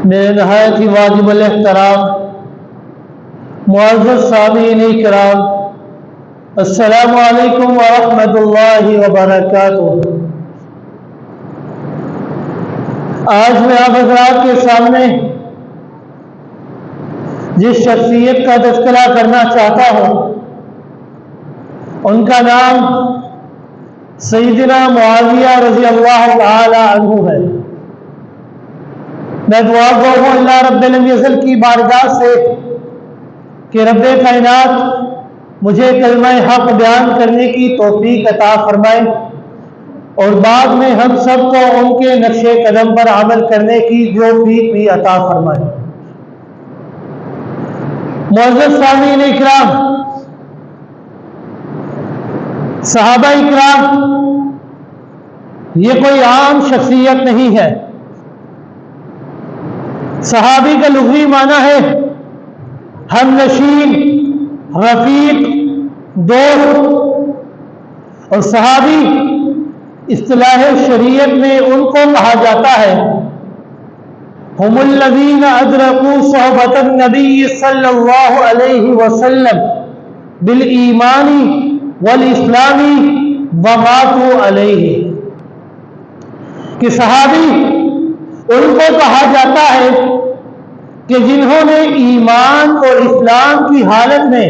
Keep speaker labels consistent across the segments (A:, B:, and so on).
A: میرے نہایت ہی واجب الاحترام معزز سامعین کرام، السلام علیکم ورحمۃ اللہ وبرکاتہ۔ آج میں آپ حضرات کے سامنے جس شخصیت کا تذکرہ کرنا چاہتا ہوں ان کا نام سیدنا معاویہ رضی اللہ تعالی عنہ ہے۔ میں دعا گو ہوں اللہ رب العزت کی بارگاہ سے کہ رب کائنات مجھے کلمہ حق بیان کرنے کی توفیق عطا فرمائے اور بعد میں ہم سب کو ان کے نقش قدم پر عمل کرنے کی توفیق بھی عطا فرمائے۔ معزز سامعین اکرام، صحابہ اکرام یہ کوئی عام شخصیت نہیں ہے۔ صحابی کا لغوی معنی ہے ہم نشین، رفیق، دوست، اور صحابی اصطلاح شریعت میں ان کو کہا جاتا ہے ہم الذین ادرکوا صحبۃ النبی صلی اللہ علیہ وسلم بالایمان والاسلام وماتوا علیہ، کہ صحابی ان کو کہا جاتا ہے کہ جنہوں نے ایمان اور اسلام کی حالت میں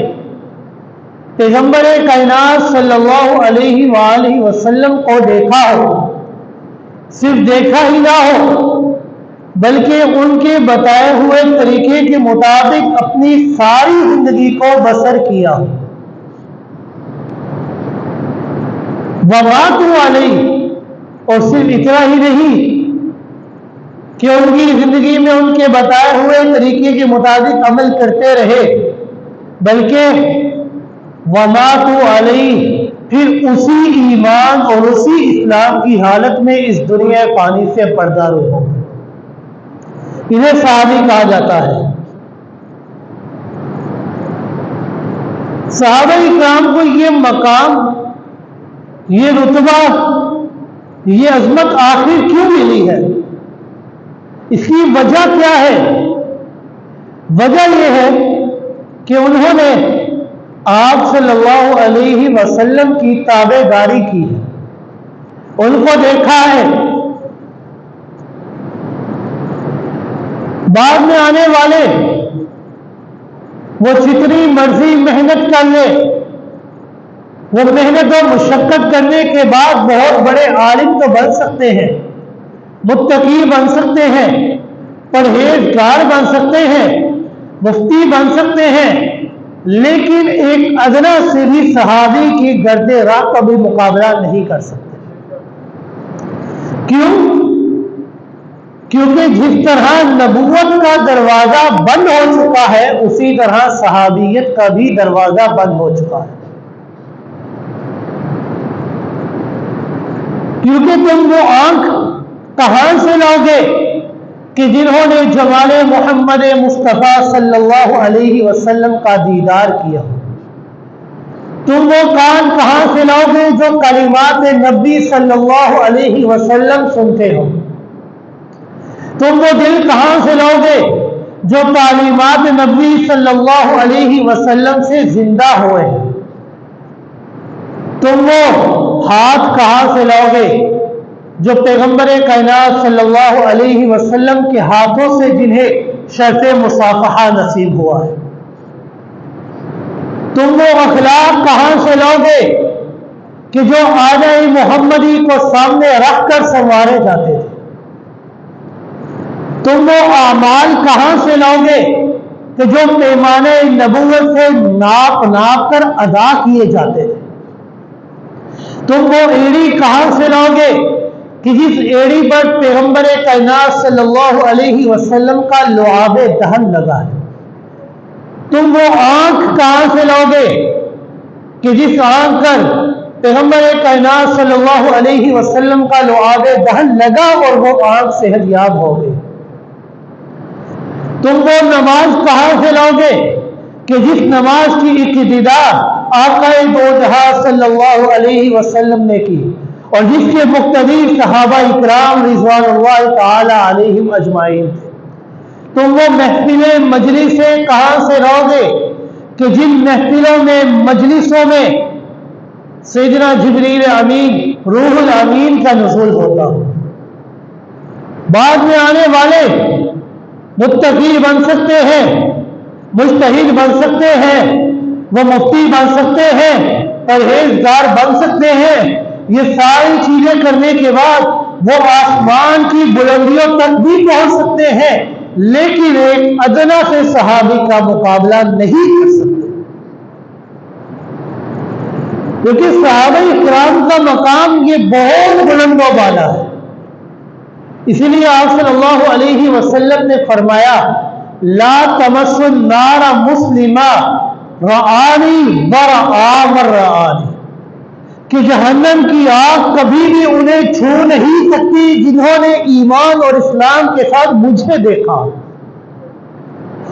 A: پیغمبر کائنات صلی اللہ علیہ وآلہ وسلم کو دیکھا ہو، صرف دیکھا ہی نہ ہو بلکہ ان کے بتائے ہوئے طریقے کے مطابق اپنی ساری زندگی کو بسر کیا، وماتوا علیہ، اور صرف اتنا ہی نہیں کہ ان کی زندگی میں ان کے بتائے ہوئے طریقے کے مطابق عمل کرتے رہے، بلکہ وماتوا علیہ، پھر اسی ایمان اور اسی اسلام کی حالت میں اس دنیا فانی سے پردہ رو ہو۔ انہیں صحابی کہا جاتا ہے۔ صحابہ اکرام کو یہ مقام، یہ رتبہ، یہ عظمت آخر کیوں ملی ہے؟ اس کی وجہ کیا ہے؟ وجہ یہ ہے کہ انہوں نے آپ صلی اللہ علیہ وسلم کی تابع داری کی ہے، ان کو دیکھا ہے۔ بعد میں آنے والے وہ جتنی مرضی محنت کر لے، وہ محنت و مشقت کرنے کے بعد بہت بڑے عالم تو بن سکتے ہیں، متقی بن سکتے ہیں، پرہیزگار بن سکتے ہیں، مفتی بن سکتے ہیں، لیکن ایک ادنا سے بھی صحابی کی گرد راہ کا بھی مقابلہ نہیں کر سکتے۔ کیوں؟ کیونکہ جس طرح نبوت کا دروازہ بند ہو چکا ہے اسی طرح صحابیت کا بھی دروازہ بند ہو چکا ہے۔ کیونکہ تم وہ آنکھ کہاں سے لاؤگے کہ جنہوں نے جمال محمد مصطفیٰ صلی اللہ علیہ وسلم کا دیدار کیا؟ تم وہ کان کہاں سے لاؤگے جو کلمات نبی صلی اللہ علیہ وسلم سنتے ہو؟ تم وہ دل کہاں سے لاؤگے جو تعلیمات نبی صلی اللہ علیہ وسلم سے زندہ ہوئے؟ تم وہ ہاتھ کہاں سے لاؤگے جو پیغمبر کائنات صلی اللہ علیہ وسلم کے ہاتھوں سے جنہیں شرف مصافحہ نصیب ہوا ہے؟ تم وہ اخلاق کہاں سے لاؤگے کہ جو آنہ محمدی کو سامنے رکھ کر سنوارے جاتے تھے؟ تم وہ اعمال کہاں سے لاؤگے کہ جو پیمانے نبوت سے ناپ ناپ کر ادا کیے جاتے تھے؟ تم وہ ایڑی کہاں سے لاؤگے کہ جس ایڑی پر پیغمبر کائنات صلی اللہ علیہ وسلم کا لعاب دہن لگا ہے؟ تم وہ آنکھ کہاں سے لاؤگے کہ جس آنکھ پر پیغمبر کائنات صلی اللہ علیہ وسلم کا لعاب دہن لگا اور وہ آنکھ صحت یاب ہو گئی؟ تم وہ نماز کہاں سے لاؤگے کہ جس نماز کی ابتدا آقا دو جہاں صلی اللہ علیہ وسلم نے کی اور جس کے مقتدی صحابہ اکرام رضوان اللہ تعالی علیہم اجمعین تھے؟ تم وہ محفلیں مجلسیں کہاں سے رہو گے کہ جن محفلوں میں مجلسوں میں سیدنا جبریل امین روح الامین کا نزول ہوتا ہو۔ بعد میں آنے والے متقی بن سکتے ہیں، مجتہد بن سکتے ہیں، وہ مفتی بن سکتے ہیں، پرہیزگار بن سکتے ہیں، یہ ساری چیزیں کرنے کے بعد وہ آسمان کی بلندیوں تک بھی پہنچ سکتے ہیں، لیکن ایک ادنا سے صحابی کا مقابلہ نہیں کر سکتے، کیونکہ صحابہ کرام کا مقام یہ بہت بلند و بالا ہے۔ اسی لیے آپ صلی اللہ علیہ وسلم نے فرمایا لا تمس النار مسلمہ رعانی برعا من رعانی، کہ جہنم کی آگ کبھی بھی انہیں چھو نہیں سکتی جنہوں نے ایمان اور اسلام کے ساتھ مجھے دیکھا،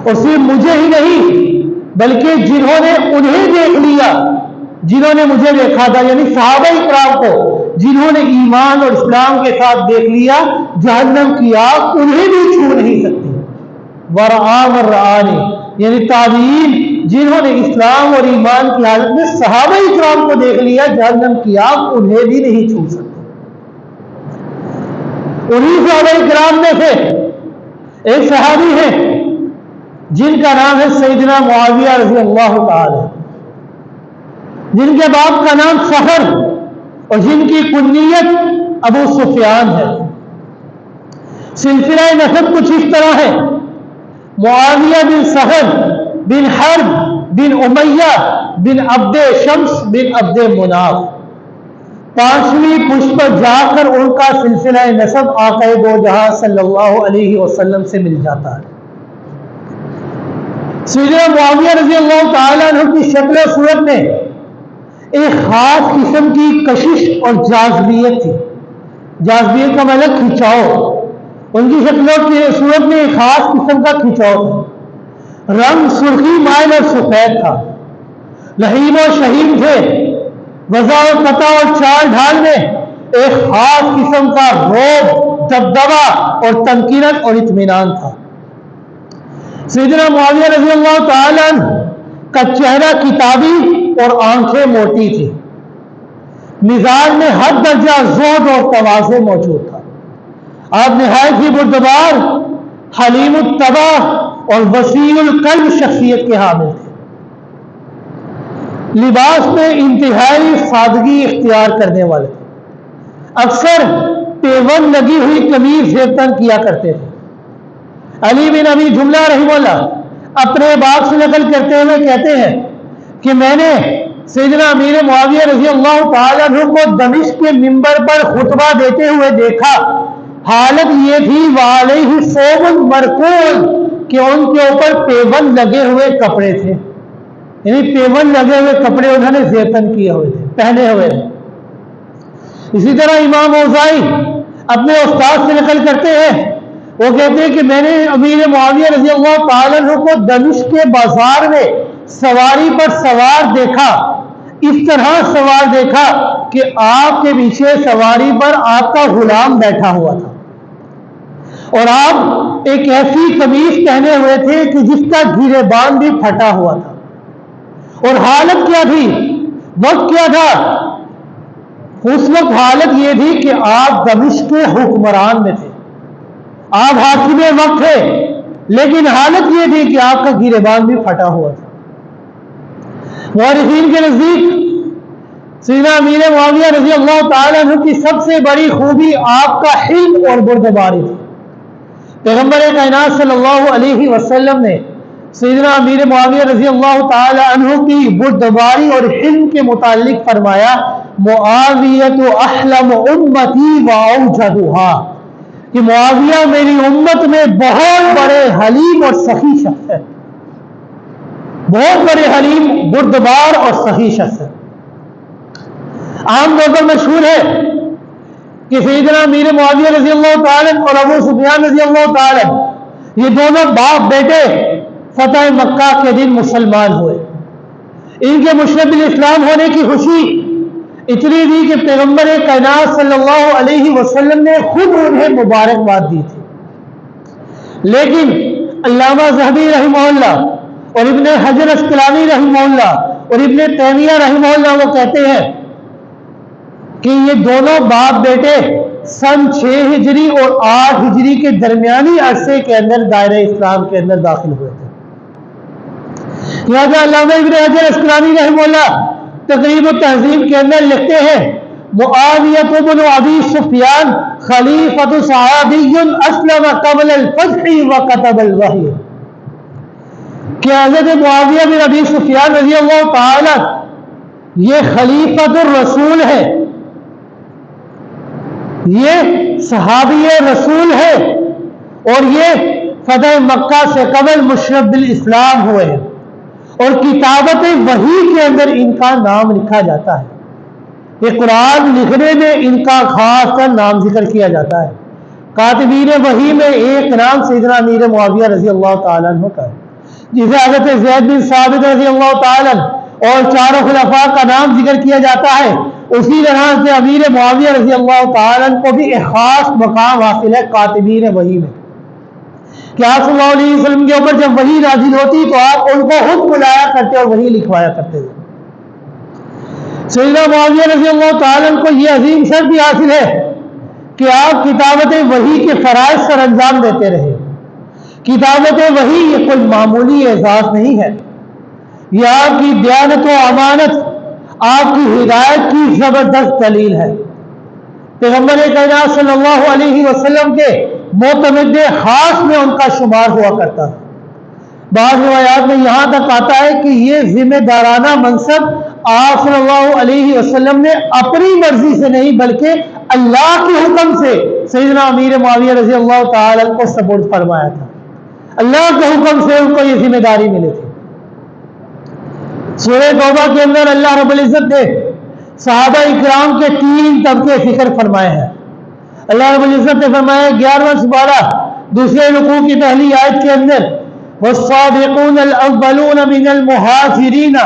A: اور صرف مجھے ہی نہیں بلکہ جنہوں نے انہیں دیکھ لیا، جنہوں نے مجھے دیکھا تھا، یعنی صحابہ اکرام کو جنہوں نے ایمان اور اسلام کے ساتھ دیکھ لیا، جہنم کی آگ انہیں بھی چھو نہیں سکتی۔ ورعا من رعانی، یعنی تابعین جنہوں نے اسلام اور ایمان کی حالت میں صحابہ اکرام کو دیکھ لیا، جہنم کی آگ انہیں بھی نہیں چھو سکتی۔ انہی صحابہ اکرام میں سے ایک صحابی ہے جن کا نام ہے سیدنا معاویہ رضی اللہ تعالی، جن کے باپ کا نام سحر اور جن کی کنیت ابو سفیان ہے۔ سلسلہ نسب کچھ اس طرح ہے، معاویہ بن سحر بن حرب بن امیہ بن عبد شمس بن عبد مناف، پانچویں پشت پر جا کر ان کا سلسلہ نسب آقا دو جہاں صلی اللہ علیہ وسلم سے مل جاتا ہے۔ سیدنا معاویہ رضی اللہ تعالیٰ عنہ کی شکل و صورت میں ایک خاص قسم کی کشش اور جاذبیت تھی۔ جاذبیت کا مطلب کھچاؤ، ان کی شکل و صورت میں ایک خاص قسم کا کھچاؤ تھا۔ رنگ سرخی مائل اور سفید تھا، لہیم و شہیم تھے، وضع و قطع اور چال ڈھال میں ایک خاص قسم کا رعب، دبدبہ اور تمکینت اور اطمینان تھا۔ سیدنا معاویہ رضی اللہ تعالیٰ عنہ کا چہرہ کتابی اور آنکھیں موٹی تھی، مزاج میں حد درجہ زہد اور تواضع موجود تھا۔ آپ نہایت ہی بردبار، حلیم الطبع اور وسیع القلب شخصیت کے حامل تھے۔ لباس میں انتہائی سادگی اختیار کرنے والے تھے، اکثر پیون لگی ہوئی قمیض زیب تن کیا کرتے تھے۔ علی بن ابی جملہ رحمہ اللہ اپنے باپ سے نقل کرتے ہوئے کہتے ہیں کہ میں نے سیدنا امیر معاویہ رضی اللہ تعالیٰ عنہ کو دمشق کے منبر پر خطبہ دیتے ہوئے دیکھا، حالت یہ تھی وعلیہ ثوب مرکول، کہ ان کے اوپر پیون لگے ہوئے کپڑے تھے، یعنی پیون لگے ہوئے کپڑے انہوں نے زیتن کیے ہوئے تھے، پہنے ہوئے تھے۔ اسی طرح امام اوزائی اپنے استاد سے نقل کرتے ہیں، وہ کہتے ہیں کہ میں نے امیر معاویہ رضی اللہ تعالیٰ عنہ کو دمشق کے بازار میں سواری پر سوار دیکھا، اس طرح سوار دیکھا کہ آپ کے پیچھے سواری پر آپ کا غلام بیٹھا ہوا تھا، اور آپ ایک ایسی قمیص پہنے ہوئے تھے کہ جس کا گریبان بھی پھٹا ہوا تھا، اور حالت کیا تھی، وقت کیا تھا، اس وقت حالت یہ تھی کہ آپ دمشق کے حکمران میں تھے، آپ حاکم وقت تھے، لیکن حالت یہ تھی کہ آپ کا گریبان بھی پھٹا ہوا تھا۔ مورخین کے نزدیک سیدنا امیر معاویہ رضی اللہ تعالیٰ عنہ کی سب سے بڑی خوبی آپ کا حلم اور بردباری تھی۔ پیغمبر کائنات صلی اللہ علیہ وسلم نے سیدنا امیر معاویہ رضی اللہ تعالیٰ عنہ کی بردباری اور حلم کے متعلق فرمایا معاویۃ احلم امتی واوجدھا، کہ معاویہ میری امت میں بہت بڑے حلیم اور سخی شخص ہے، بہت بڑے حلیم، بردبار اور سخی شخص ہے۔ عام طور پر مشہور ہے کہ سیدنا امیر معاویہ رضی اللہ تعالیٰ اور ابو سفیان رضی اللہ تعالیٰ یہ دونوں باپ بیٹے فتح مکہ کے دن مسلمان ہوئے۔ ان کے مشرف الاسلام ہونے کی خوشی اتنی تھی کہ پیغمبر کائنات صلی اللہ علیہ وسلم نے خود انہیں مبارکباد دی تھی، لیکن علامہ ذہبی رحمہ اللہ اور ابن حجر اسقلانی رحمہ اللہ اور ابن تیمیہ رحمہ اللہ وہ کہتے ہیں کہ یہ دونوں باپ بیٹے سن 6 ہجری اور 8 ہجری کے درمیانی عرصے کے اندر دائرہ اسلام کے اندر داخل ہوئے تھے. لہذا علامہ ابن حجر اسقلانی رحمہ اللہ تقریب التہذیب کے اندر لکھتے ہیں معاویہ بن ابی سفیان خلیفۃ صحابی اسلم قبل الفتح وكتب الوحی کہ حضرت معاویہ بن ابی سفیان رضی اللہ تعالی یہ خلیفۃ الرسول ہے، یہ صحابی رسول ہے اور یہ فتح مکہ سے قبل مشرف بالاسلام ہوئے ہیں اور کتابت وحی کے اندر ان کا نام لکھا جاتا ہے. یہ قرآن لکھنے میں ان کا خاص کر نام ذکر کیا جاتا ہے. کاتبین وحی میں ایک نام سیدنا امیر معاویہ رضی اللہ تعالیٰ عنہ کا ہے، جسے حضرت زید بن ثابت رضی اللہ تعالیٰ اور چاروں خلفاء کا نام ذکر کیا جاتا ہے. اسی طرح سے امیر معاویہ رضی اللہ تعالیٰ کو بھی ایک خاص مقام حاصل ہے کاتبین وحی میں کہ آپ صلی اللہ علیہ وسلم کے اوپر جب وحی نازل ہوتی تو آپ ان کو خود بلایا کرتے اور وحی لکھوایا کرتے تھے. سیدنا معاویہ رضی اللہ تعالیٰ کو یہ عظیم شرف بھی حاصل ہے کہ آپ کتابت وحی کے فرائض سر انجام دیتے رہے. کتابت وحی یہ کوئی معمولی اعزاز نہیں ہے، یہ آپ کی دیانت و امانت، آپ کی ہدایت کی زبردست دلیل ہے. پیغمبر کائنات صلی اللہ علیہ وسلم کے معتمد خاص میں ان کا شمار ہوا کرتا ہے. بعض روایات میں یہاں تک آتا ہے کہ یہ ذمہ دارانہ منصب آپ صلی اللہ علیہ وسلم نے اپنی مرضی سے نہیں بلکہ اللہ کے حکم سے سیدنا امیر معاویہ رضی اللہ تعالی کو سپرد فرمایا تھا. اللہ کے حکم سے ان کو یہ ذمہ داری ملی تھی. سورہ توبہ کے اندر اللہ رب العزت نے صحابہ اکرام کے 3 طبقے ذکر فرمائے ہیں. اللہ رب العزت نے فرمایا 11واں سپارہ دوسرے رکوع کی پہلی آیت کے اندر والسابقون الاولون من المہاجرین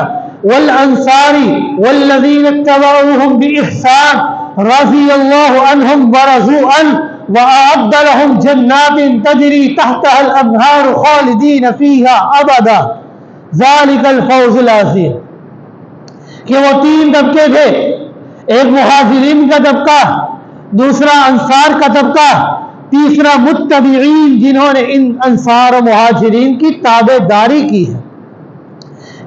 A: والانصار والذین اتبعوهم بإحسان رضی اللہ عنہم ورضوا عنہ وأعد لهم جنات تجری تحتها الانہار خالدین فیہا ابدا ذالک الفوز العظیم. کہ وہ 3 طبقے تھے، ایک مہاجرین کا طبقہ، دوسرا انصار کا طبقہ، تیسرا متبعین جنہوں نے ان انصار و مہاجرین کی تابع داری کی ہے.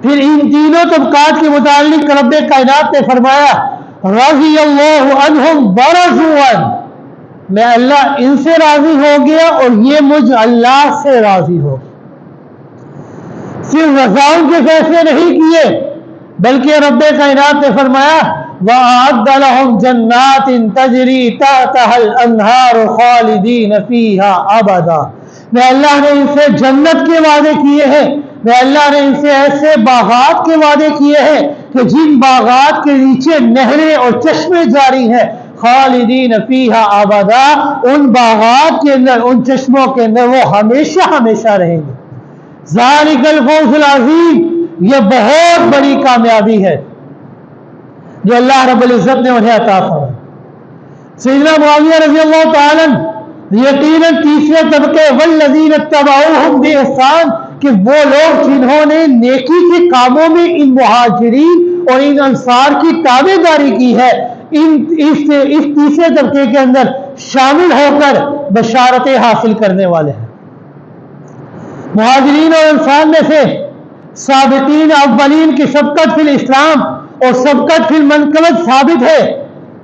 A: پھر ان تینوں طبقات کے متعلق رب کائنات نے فرمایا رضی اللہ عنہم ورضوا عنہ، میں اللہ ان سے راضی ہو گیا اور یہ مجھ اللہ سے راضی ہو گیا. صرف رضاؤں کے فیصلے نہیں کیے بلکہ رب کائنات نے فرمایا وَأَعَدَّ لَهُمْ جَنَّاتٍ تَجْرِي تَحْتَهَا الْأَنْهَارُ خَالِدِينَ فِيهَا أَبَدًا. میں اللہ نے ان سے جنت کے وعدے کیے ہیں، میں اللہ نے ان سے ایسے باغات کے وعدے کیے ہیں کہ جن باغات کے نیچے نہریں اور چشمے جاری ہیں. خالدین فیہا ابدا، ان باغات کے اندر، ان چشموں کے اندر وہ ہمیشہ ہمیشہ رہیں گے. ذالک الفوز العظیم، یہ بہت بڑی کامیابی ہے جو اللہ رب العزت نے انہیں عطا فرمائی. سیدنا معاویہ رضی اللہ تعالیٰ یقیناً تیسرے طبقے والذین اتبعوہم بإحسان کہ وہ لوگ جنہوں نے نیکی کے کاموں میں ان مہاجرین اور ان انصار کی تابع داری کی ہے، اس تیسرے طبقے کے اندر شامل ہو کر بشارتیں حاصل کرنے والے ہیں. مہاجرین اور انصار میں سے سابقین اولین کی سبقت فی الاسلام اور سبقت فی المنقبت ثابت ہے،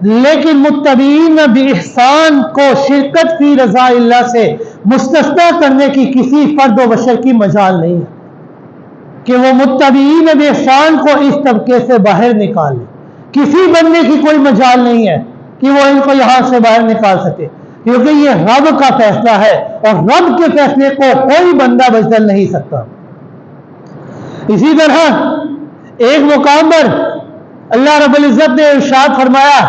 A: لیکن متبعین بإحسان کو شرکت فی رضا اللہ سے مستثنی کرنے کی کسی فرد و بشر کی مجال نہیں ہے کہ وہ متبعین بإحسان کو اس طبقے سے باہر نکال لے. کسی بندے کی کوئی مجال نہیں ہے کہ وہ ان کو یہاں سے باہر نکال سکے، کیونکہ یہ رب کا فیصلہ ہے اور رب کے فیصلے کو کوئی بندہ بدل نہیں سکتا. اسی طرح ایک مقام پر اللہ رب العزت نے ارشاد فرمایا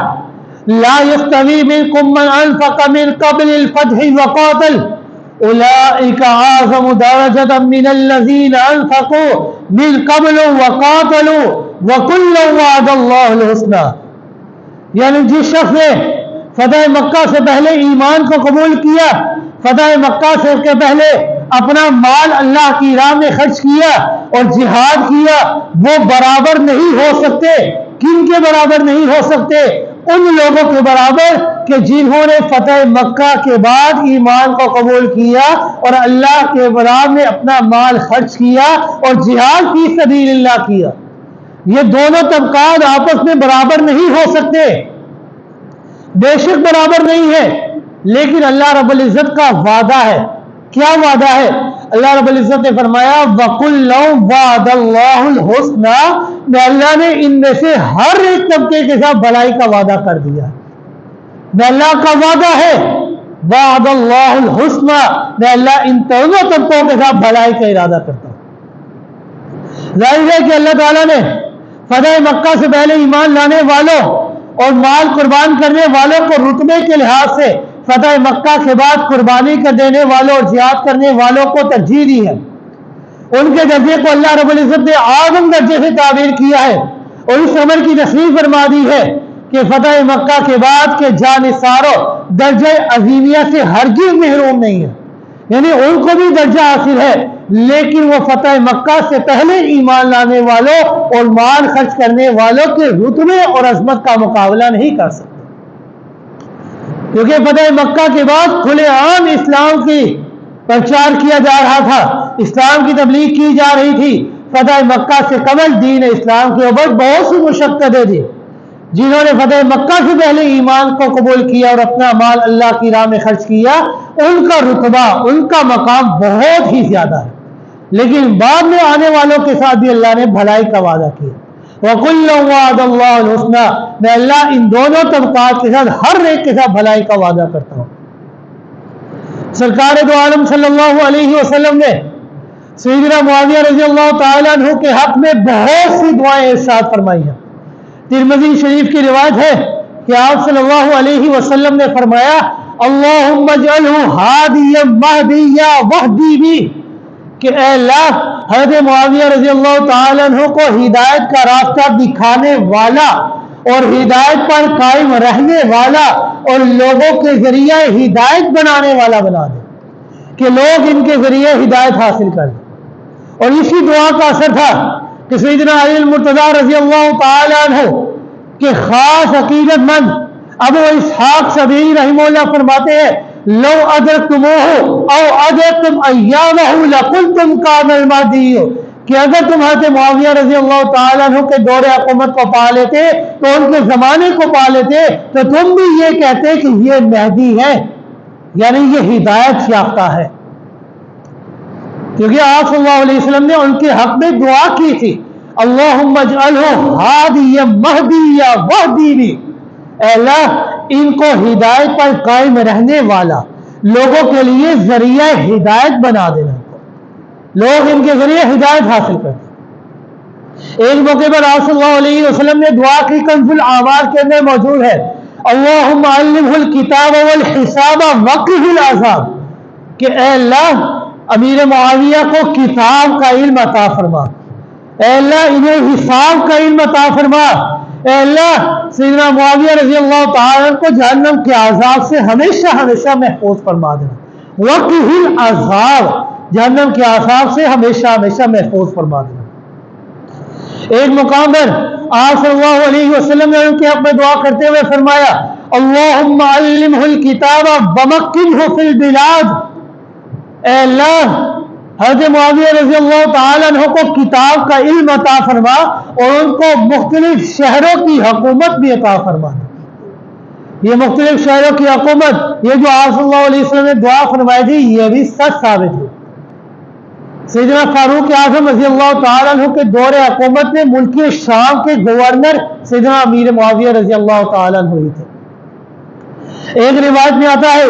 A: لا يستوی منکم من انفق من قبل الفتح وقاتل اولئک اعظم درجة من الذین انفقوا من قبل وقاتلوا وکلا وعد اللہ الحسنى. یعنی جس شخص نے فتح مکہ سے پہلے ایمان کو قبول کیا، فتح مکہ سے کے پہلے اپنا مال اللہ کی راہ میں خرچ کیا اور جہاد کیا، وہ برابر نہیں ہو سکتے۔ کن کے برابر نہیں ہو سکتے؟ ان لوگوں کے برابر کہ جنہوں نے فتح مکہ کے بعد ایمان کو قبول کیا اور اللہ کے راہ میں اپنا مال خرچ کیا اور جہاد فی سبیل اللہ کیا۔ یہ دونوں طبقات آپس میں برابر نہیں ہو سکتے، بے شک برابر نہیں ہے، لیکن اللہ رب العزت کا وعدہ ہے۔ کیا وعدہ ہے؟ اللہ رب العزت نے فرمایا وَكُلًّا وَعَدَ اللَّهُ الْحُسْنَى، میں اللہ نے ان میں سے ہر ایک طبقے کے ساتھ بھلائی کا وعدہ کر دیا۔ میں اللہ کا وعدہ ہے وَعَدَ اللَّهُ الْحُسْنَى، میں اللہ ان دونوں طبقوں کے ساتھ بھلائی کا ارادہ کرتا ہوں۔ ظاہر ہے کہ اللہ تعالیٰ نے فتح مکہ سے پہلے ایمان لانے والوں اور مال قربان کرنے والوں کو رتبے کے لحاظ سے فتح مکہ کے بعد قربانی کر دینے والوں اور جہاد کرنے والوں کو ترجیح دی ہے۔ ان کے درجے کو اللہ رب العزت نے اعظم درجے سے تعبیر کیا ہے اور اس عمل کی تصریح فرما دی ہے کہ فتح مکہ کے بعد کے جانثاروں درجہ عظیمیہ سے ہرگز محروم نہیں ہے، یعنی ان کو بھی درجہ حاصل ہے، لیکن وہ فتح مکہ سے پہلے ایمان لانے والوں اور مال خرچ کرنے والوں کے رتبے اور عظمت کا مقابلہ نہیں کر سکتے، کیونکہ فتح مکہ کے بعد کھلے عام اسلام کی پرچار کیا جا رہا تھا، اسلام کی تبلیغ کی جا رہی تھی۔ فتح مکہ سے قبل دین اسلام کے اوپر بہت سی مشقتیں تھیں۔ جنہوں نے فتح مکہ سے پہلے ایمان کو قبول کیا اور اپنا مال اللہ کی راہ میں خرچ کیا، ان کا رتبہ، ان کا مقام بہت ہی زیادہ ہے، لیکن بعد میں آنے والوں کے ساتھ بھی اللہ نے بھلائی کا وعدہ کیا۔ وَكُلًّا وَعَدَ اللَّهُ الْحُسْنَى، میں اللہ ان دونوں طبقات کے ساتھ ہر ایک کے ساتھ بھلائی کا وعدہ کرتا ہوں۔ سرکار دو عالم صلی اللہ علیہ وسلم نے سیدنا معاویہ رضی اللہ تعالیٰ عنہ کے حق میں بہت سی دعائیں ارشاد فرمائی ہیں۔ ترمذی شریف کی روایت ہے کہ آپ صلی اللہ علیہ وسلم نے فرمایا اللہم اجعلہ ہادیا مہدیا واہدی بی، کہ اے اللہ حضرت معاویہ رضی اللہ تعالیٰ عنہ کو ہدایت کا راستہ دکھانے والا اور ہدایت پر قائم رہنے والا اور لوگوں کے ذریعے ہدایت بنانے والا بنا دے، کہ لوگ ان کے ذریعے ہدایت حاصل کریں۔ اور اسی دعا کا اثر تھا کہ سیدنا علی المرتضیٰ رضی اللہ تعالیٰ عنہ کے خاص عقیدت مند ابو اسحاق شبیری رحمہ اللہ فرماتے ہیں لو ادرکتموہ او ادرکتم ایامہ لقلتم کان المہدی، کہ اگر تم حضرت معاویہ رضی اللہ تعالیٰ عنہ کے دور حکومت کو پا لیتے تو ان کے زمانے کو پا لیتے تو تم بھی یہ کہتے کہ یہ مہدی ہے، یعنی یہ ہدایت یافتہ ہے، کیونکہ آپ صلی اللہ علیہ وسلم نے ان کے حق میں دعا کی تھی اللہم اجعلہ ہادیا مہدیا واہدی بی، اے اللہ ان کو ہدایت پر قائم رہنے والا، لوگوں کے لیے ذریعہ ہدایت بنا دینا، لوگ ان کے ذریعے ہدایت حاصل کرتے۔ ایک موقع پر آپ صلی اللہ علیہ وسلم نے دعا کی کنز الاعمال کے اندر موجود ہے اللہم علمہ الکتاب والحساب وقہ العذاب، کہ اے اللہ امیر معاویہ کو کتاب کا علم عطا فرما، اے اللہ انہیں حساب کا علم عطا فرما، اے اللہ سیدنا معاویہ رضی اللہ تعالیٰ کو جہنم کے عذاب سے ہمیشہ ہمیشہ محفوظ فرما دینا، وقہ العذاب، جہنم کے عذاب سے ہمیشہ ہمیشہ محفوظ فرما دینا۔ ایک مقام پر آپ صلی اللہ علیہ وسلم نے ان کے حق میں دعا کرتے ہوئے فرمایا اللہم علمہ الکتاب ومکنہ فی البلاد، اے اللہ حضرت معاویہ رضی اللہ تعالیٰ عنہ کو کتاب کا علم عطا فرما اور ان کو مختلف شہروں کی حکومت بھی عطا فرما۔ یہ مختلف شہروں کی حکومت، یہ جو آپ صلی اللہ علیہ وسلم نے دعا فرمائی تھی، یہ بھی سچ ثابت ہوئی۔ سیدنا فاروق اعظم رضی اللہ تعالیٰ عنہ کے دور حکومت میں ملک شام کے گورنر سیدنا امیر معاویہ رضی اللہ تعالیٰ عنہ ہوئی تھے۔ ایک روایت میں آتا ہے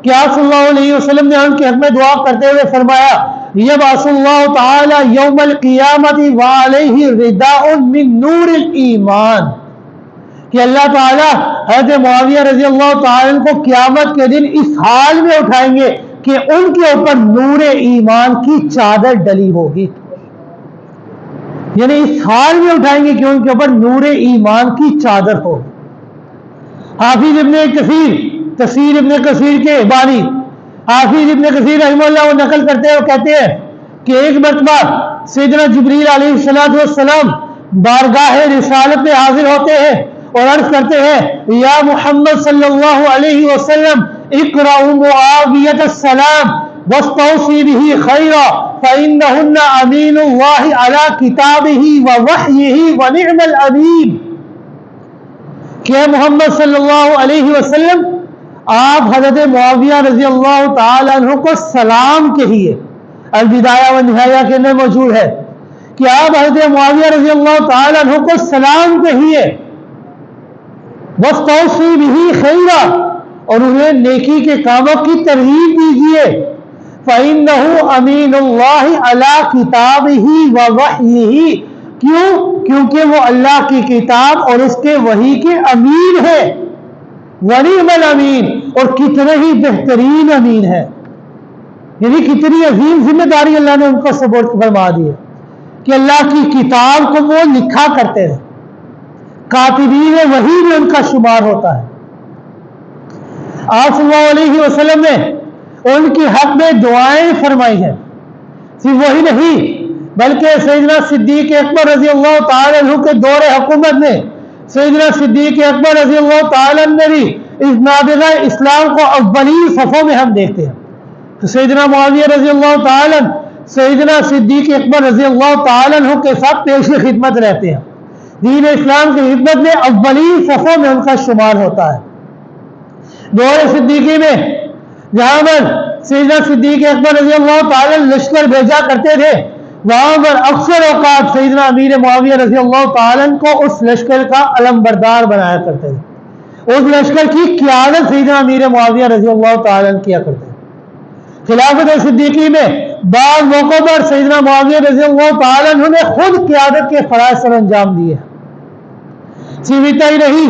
A: کہ آپ صلی اللہ علیہ وسلم نے ان کے حق میں دعا کرتے ہوئے فرمایا یبعث اللہ تعالی یوم القیامت وعلیہ رداء من نور الایمان، کہ اللہ تعالیٰ حضرت معاویہ رضی اللہ تعالیٰ عنہ کو قیامت کے دن اس حال میں اٹھائیں گے کہ ان کے اوپر نور ایمان کی چادر ڈلی ہوگی، یعنی اس حال میں اٹھائیں گے کہ ان کے اوپر نور ایمان کی چادر ہوگی۔ حافظ ابن کثیر، تفسیر ابن کثیر کے بانی حافظ ابن کثیر رحمہ اللہ وہ نقل کرتے ہیں، وہ کہتے ہیں کہ ایک مرتبہ سیدنا جبریل علیہ السلام بارگاہ رسالت میں حاضر ہوتے ہیں اور عرض کرتے ہیں یا محمد صلی اللہ علیہ وسلم اقرأوا معاویۃ السلام واستوصوا به خیرا فإنهن امین اللہ علی کتابہ ووحیہ ونعم الامین، کہ محمد صلی اللہ علیہ وسلم آپ حضرت معاویہ رضی اللہ تعالی عنہ کو سلام کہیے۔ البدایہ و نہایہ کے اندر موجود ہے کہ آپ حضرت معاویہ رضی اللہ تعالی عنہ کو سلام کہیے، واستوصوا به خیرا، اور انہیں نیکی کے کاموں کی ترغیب دیجیے، فإنه امین اللہ علی کتابہ ووحیہ، کیوں؟ کیونکہ وہ اللہ کی کتاب اور اس کے وحی کے امین ہے، ونعم الامین، اور کتنے ہی بہترین امین ہے، یعنی کتنی عظیم ذمہ داری اللہ نے ان کو سپورٹ فرما دی ہے کہ اللہ کی کتاب کو وہ لکھا کرتے ہیں، کاتبین وحی میں ان کا شمار ہوتا ہے۔ آپ صلی اللہ علیہ وسلم نے ان کی حق میں دعائیں فرمائی ہیں، صرف وہی نہیں بلکہ سیدنا صدیق اکبر رضی اللہ تعالی عنہ کے دور حکومت میں سیدنا صدیق اکبر رضی اللہ تعالی عنہ نے بھی اس نابغہ اسلام کو اولین صفوں میں ہم دیکھتے ہیں۔ تو سیدنا معاویہ رضی اللہ تعالی عنہ سیدنا صدیق اکبر رضی اللہ تعالی عنہ کے ساتھ پیش خدمت رہتے ہیں، دین اسلام کی خدمت میں اولین صفوں میں ان کا شمار ہوتا ہے۔ دور صدیقی میں جہاں پر سیدنا صدیق اکبر رضی اللہ تعالی عنہ لشکر بھیجا کرتے تھے، وہاں پر اکثر اوقات سیدنا امیر معاویہ رضی اللہ تعالی عنہ کو اس لشکر کا علم بردار بنایا کرتے تھے، اس لشکر کی قیادت سیدنا امیر معاویہ رضی اللہ تعالی عنہ کیا کرتے تھے۔ خلافت صدیقی میں بعض موقعوں پر سیدنا معاویہ رضی اللہ تعالی عنہ نے خود قیادت کے فرائض سر انجام دیے۔ صرف اتنا ہی نہیں،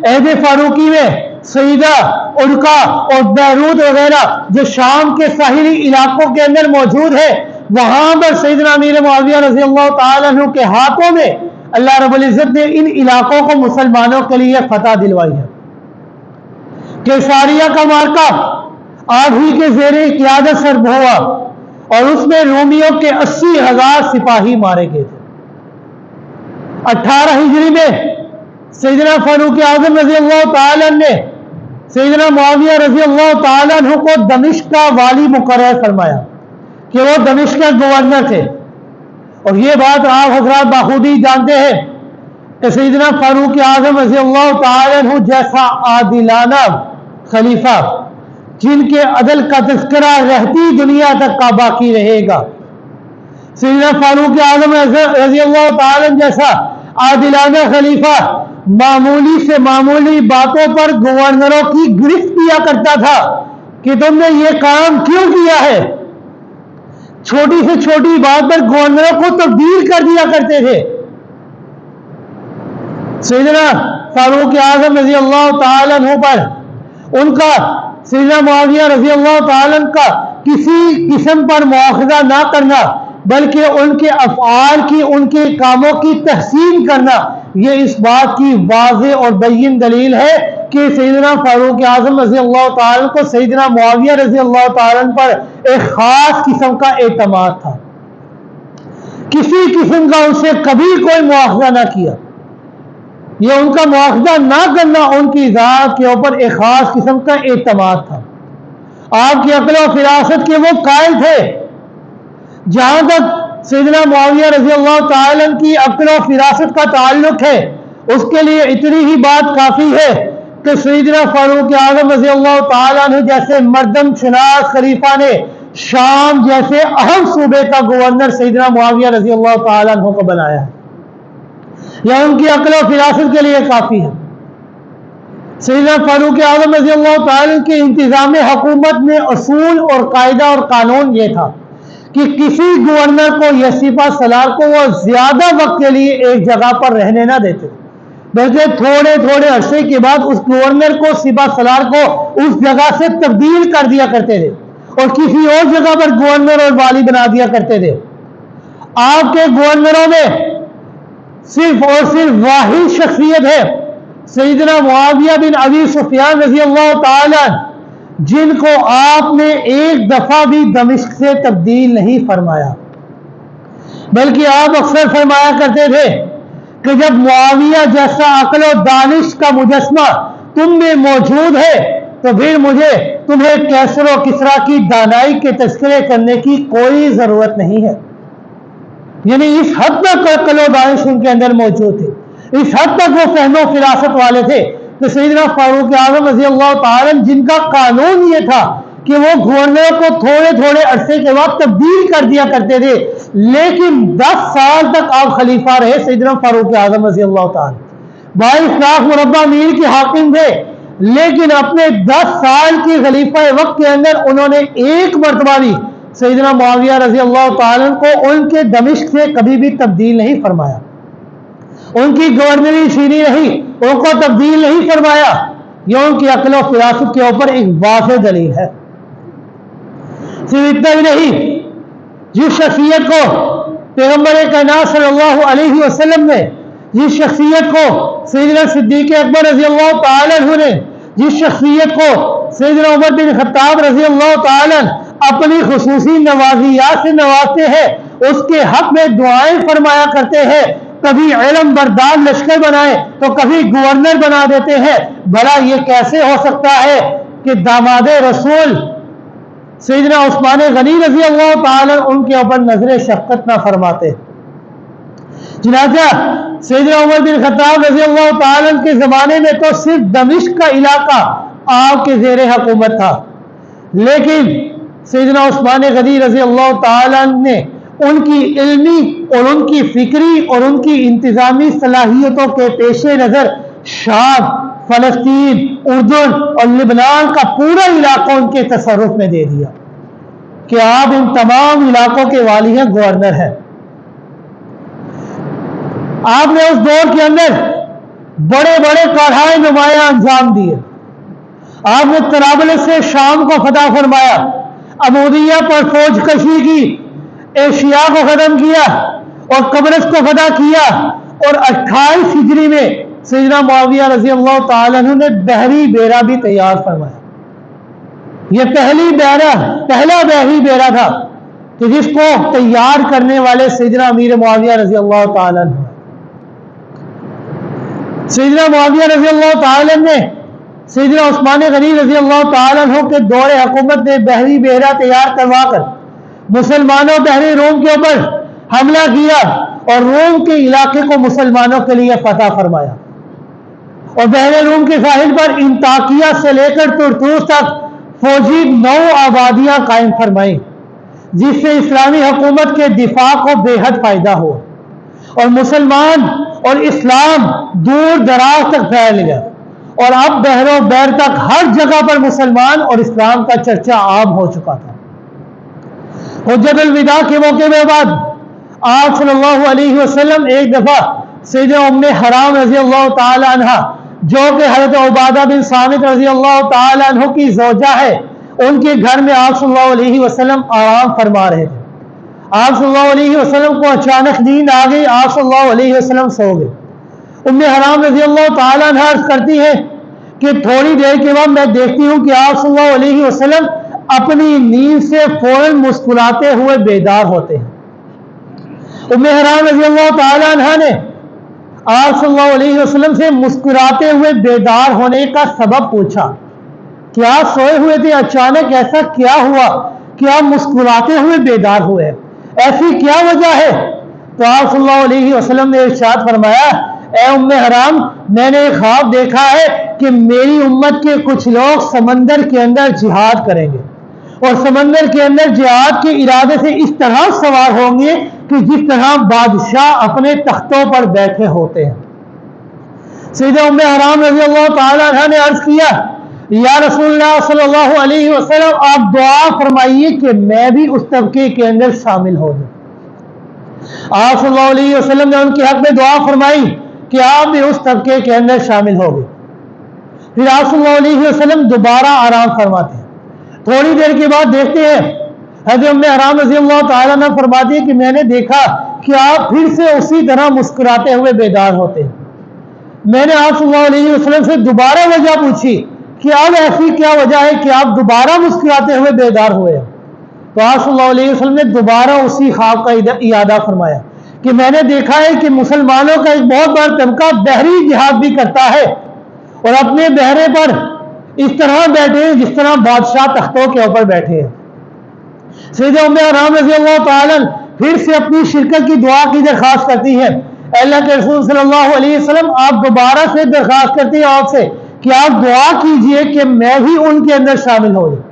A: عہد فاروقی میں سیدہ ارقا اور بیروت وغیرہ جو شام کے ساحلی علاقوں کے اندر موجود ہے، وہاں پر سیدنا امیر معاویہ رضی اللہ تعالی عنہ کے ہاتھوں میں اللہ رب العزت نے ان علاقوں کو مسلمانوں کے لیے فتح دلوائی ہے۔ کیساریہ کا معرکہ آپ ہی کے زیر قیادت سر ہوا اور اس میں رومیوں کے 80,000 سپاہی مارے گئے تھے۔ 18 ہجری میں سیدنا فاروق اعظم رضی اللہ تعالی عنہ نے سیدنا معاویہ رضی اللہ تعالی عنہ کو دمشق کا والی مقرر فرمایا کہ وہ دمشق کے گورنر تھے، اور یہ بات آپ حضرات بخودی جانتے ہیں کہ سیدنا فاروق اعظم رضی اللہ تعالی عنہ جیسا عادلانہ خلیفہ جن کے عدل کا تذکرہ رہتی دنیا تک کا باقی رہے گا، سیدنا فاروق اعظم رضی اللہ تعالی عنہ جیسا عادلانہ خلیفہ معمولی سے معمولی باتوں پر گورنروں کی گرفت کیا کرتا تھا کہ تم نے یہ کام کیوں کیا ہے، چھوٹی سے چھوٹی بات پر گورنروں کو تبدیل کر دیا کرتے تھے۔ سیدنا فاروق اعظم رضی اللہ تعالی عنہ پر ان کا سیدنا معاویہ رضی اللہ تعالی عنہ کا کسی قسم پر مواخذہ نہ کرنا بلکہ ان کے افعال کی، ان کے کاموں کی تحسین کرنا، یہ اس بات کی واضح اور بین دلیل ہے کہ سیدنا فاروق اعظم رضی اللہ تعالی عنہ کو سیدنا معاویہ رضی اللہ تعالی عنہ پر ایک خاص قسم کا اعتماد تھا، کسی قسم کا ان سے کبھی کوئی مواخذہ نہ کیا، یہ ان کا مواخذہ نہ کرنا ان کی ذات کے اوپر ایک خاص قسم کا اعتماد تھا۔ آپ کی عقل و فراست کے وہ قائل تھے۔ جہاں تک سیدنا معاویہ رضی اللہ تعالی عنہ کی عقل و فراست کا تعلق ہے، اس کے لیے اتنی ہی بات کافی ہے کہ سیدنا فاروق اعظم رضی اللہ تعالی عنہ جیسے مردم شناس خلیفہ نے شام جیسے اہم صوبے کا گورنر سیدنا معاویہ رضی اللہ تعالی عنہ کو بنایا ہے، یا ان کی عقل و فراست کے لیے کافی ہے۔ سیدنا فاروق اعظم رضی اللہ تعالی عنہ کے انتظام حکومت میں اصول اور قاعدہ اور قانون یہ تھا کہ کسی گورنر کو یا سپہ سالار کو وہ زیادہ وقت کے لیے ایک جگہ پر رہنے نہ دیتے، بلکہ تھوڑے تھوڑے عرصے کے بعد اس گورنر کو، سپہ سالار کو اس جگہ سے تبدیل کر دیا کرتے تھے اور کسی اور جگہ پر گورنر اور والی بنا دیا کرتے تھے۔ آپ کے گورنروں میں صرف اور صرف واحد شخصیت ہے، سیدنا معاویہ بن ابی سفیان رضی اللہ تعالی عنہ، جن کو آپ نے ایک دفعہ بھی دمشق سے تبدیل نہیں فرمایا، بلکہ آپ اکثر فرمایا کرتے تھے کہ جب معاویہ جیسا عقل و دانش کا مجسمہ تم میں موجود ہے تو پھر مجھے تمہیں کیسر و کسرا کی دانائی کے تذکرے کرنے کی کوئی ضرورت نہیں ہے۔ یعنی اس حد تک عقل و دانش ان کے اندر موجود تھے، اس حد تک وہ فہم و فراست والے تھے کہ سیدنا فاروق اعظم رضی اللہ تعالیٰ جن کا قانون یہ تھا کہ وہ گورنر کو تھوڑے تھوڑے عرصے کے بعد تبدیل کر دیا کرتے تھے، لیکن 10 سال تک آپ خلیفہ رہے سیدنا فاروق اعظم رضی اللہ تعالیٰ، 22 لاکھ مربع میل کے حاکم تھے، لیکن اپنے 10 سال کی خلیفہ وقت کے اندر انہوں نے ایک مرتبہ بھی سیدنا معاویہ رضی اللہ تعالیٰ کو ان کے دمشق سے کبھی بھی تبدیل نہیں فرمایا، ان کی گورنری چھینی نہیں، ان کو تبدیل نہیں فرمایا۔ یہ ان کی عقل و فراست کے اوپر ایک واضح دلیل ہے۔ صرف اتنا ہی نہیں، جس شخصیت کو پیغمبر کائنات صلی اللہ علیہ وسلم نے، جس شخصیت کو سیدنا صدیق اکبر رضی اللہ تعالیٰ عنہ نے، جس شخصیت کو سیدنا عمر بن خطاب رضی اللہ تعالیٰ اپنی خصوصی نوازیات سے نوازتے ہیں، اس کے حق میں دعائیں فرمایا کرتے ہیں، کبھی علم بردار لشکر بنائے تو کبھی گورنر بنا دیتے ہیں۔ بھلا یہ کیسے ہو سکتا ہے کہ داماد رسول سیدنا عثمان غنی رضی اللہ تعالیٰ ان کے اوپر نظر شفقت نہ فرماتے؟ چنانچہ سیدنا عمر بن خطاب رضی اللہ تعالیٰ کے زمانے میں تو صرف دمشق کا علاقہ آپ کے زیر حکومت تھا، لیکن سیدنا عثمان غنی رضی اللہ تعالیٰ نے ان کی علمی اور ان کی فکری اور ان کی انتظامی صلاحیتوں کے پیش نظر شام، فلسطین، اردن اور لبنان کا پورا علاقہ ان کے تصرف میں دے دیا کہ آپ ان تمام علاقوں کے والی ہیں، گورنر ہیں۔ آپ نے اس دور کے اندر بڑے بڑے کارہائے نمایاں انجام دیے۔ آپ نے طرابلس سے شام کو فتح فرمایا، عمودیہ پر فوج کشی کی، ایشیا کو ختم کیا اور قبرص کو فتح کیا، اور 28 ہجری میں سیدنا معاویہ رضی اللہ تعالیٰ عنہ نے بحری بیڑا بھی تیار فرمایا۔ یہ پہلا بحری بیڑا تھا کہ جس کو تیار کرنے والے سیدنا امیر معاویہ رضی اللہ تعالیٰ عنہ۔ سیدنا معاویہ رضی اللہ تعالیٰ نے سیدنا عثمان غنی رضی اللہ تعالیٰ عنہ کے دور حکومت میں بحری بیڑا تیار کروا کر مسلمانوں بحر روم کے اوپر حملہ کیا اور روم کے علاقے کو مسلمانوں کے لیے فتح فرمایا، اور بحر روم کے ساحل پر انطاکیہ سے لے کر طرطوس تک فوجی 9 آبادیاں قائم فرمائیں، جس سے اسلامی حکومت کے دفاع کو بے حد فائدہ ہوا اور مسلمان اور اسلام دور دراز تک پھیل گیا، اور اب بحر و بحر تک ہر جگہ پر مسلمان اور اسلام کا چرچا عام ہو چکا تھا۔ حجت الوداع کے موقع میں بعد آپ صلی اللہ علیہ وسلم ایک دفعہ سیدنا ام حرام رضی اللہ تعالی عنہ، جو کہ حضرت عبادہ بن صامت رضی اللہ تعالی عنہ کی زوجہ ہے، ان کے گھر میں آپ صلی اللہ علیہ وسلم آرام فرما رہے تھے۔ آپ صلی اللہ علیہ وسلم کو اچانک نیند آ گئی، آپ صلی اللہ علیہ وسلم سو گئے۔ ام حرام رضی اللہ تعالی عنہ عرض کرتی ہے کہ تھوڑی دیر کے بعد میں دیکھتی ہوں کہ آپ صلی اللہ علیہ وسلم اپنی نیند سے فوراً مسکراتے ہوئے بیدار ہوتے ہیں۔ ام حرام رضی اللہ تعالی عنہ نے آپ صلی اللہ علیہ وسلم سے مسکراتے ہوئے بیدار ہونے کا سبب پوچھا، کیا سوئے ہوئے تھے، اچانک ایسا کیا ہوا کہ آپ مسکراتے ہوئے بیدار ہوئے، ایسی کیا وجہ ہے؟ تو آپ صلی اللہ علیہ وسلم نے ارشاد فرمایا، اے ام حرام، میں نے ایک خواب دیکھا ہے کہ میری امت کے کچھ لوگ سمندر کے اندر جہاد کریں گے، اور سمندر کے اندر جہاد کے ارادے سے اس طرح سوار ہوں گے کہ جس طرح بادشاہ اپنے تختوں پر بیٹھے ہوتے ہیں۔ سیدہ ام حرام رضی اللہ تعالی عنہ نے عرض کیا، یا رسول اللہ صلی اللہ علیہ وسلم، آپ دعا فرمائیے کہ میں بھی اس طبقے کے اندر شامل ہو جاؤں۔ آپ صلی اللہ علیہ وسلم نے ان کے حق میں دعا فرمائی کہ آپ بھی اس طبقے کے اندر شامل ہو گئے۔ پھر آپ صلی اللہ علیہ وسلم دوبارہ آرام فرماتے ہیں۔ تھوڑی دیر کے بعد دیکھتے ہیں حضرت ام حرام رضی اللہ تعالیٰ عنہ فرماتی ہے کہ میں نے دیکھا کہ آپ پھر سے اسی طرح مسکراتے ہوئے بیدار ہوتے ہیں۔ میں نے آپ صلی اللہ علیہ وسلم سے دوبارہ وجہ پوچھی کہ اب ایسی کیا وجہ ہے کہ آپ دوبارہ مسکراتے ہوئے بیدار ہوئے؟ تو آپ صلی اللہ علیہ وسلم نے دوبارہ اسی خواب کا اعادہ فرمایا کہ میں نے دیکھا ہے کہ مسلمانوں کا ایک بہت بڑا طبقہ بحری جہاد بھی کرتا ہے اور اپنے بحرے پر اس طرح بیٹھے ہیں جس طرح بادشاہ تختوں کے اوپر بیٹھے ہیں۔ سیدہ ام حرام رضی اللہ تعالیٰ پھر سے اپنی شرکت کی دعا کی درخواست کرتی ہے۔ اللہ کے رسول صلی اللہ علیہ وسلم آپ دوبارہ سے درخواست کرتے ہیں آپ سے کہ آپ دعا کیجئے کہ میں بھی ان کے اندر شامل ہو جاؤں۔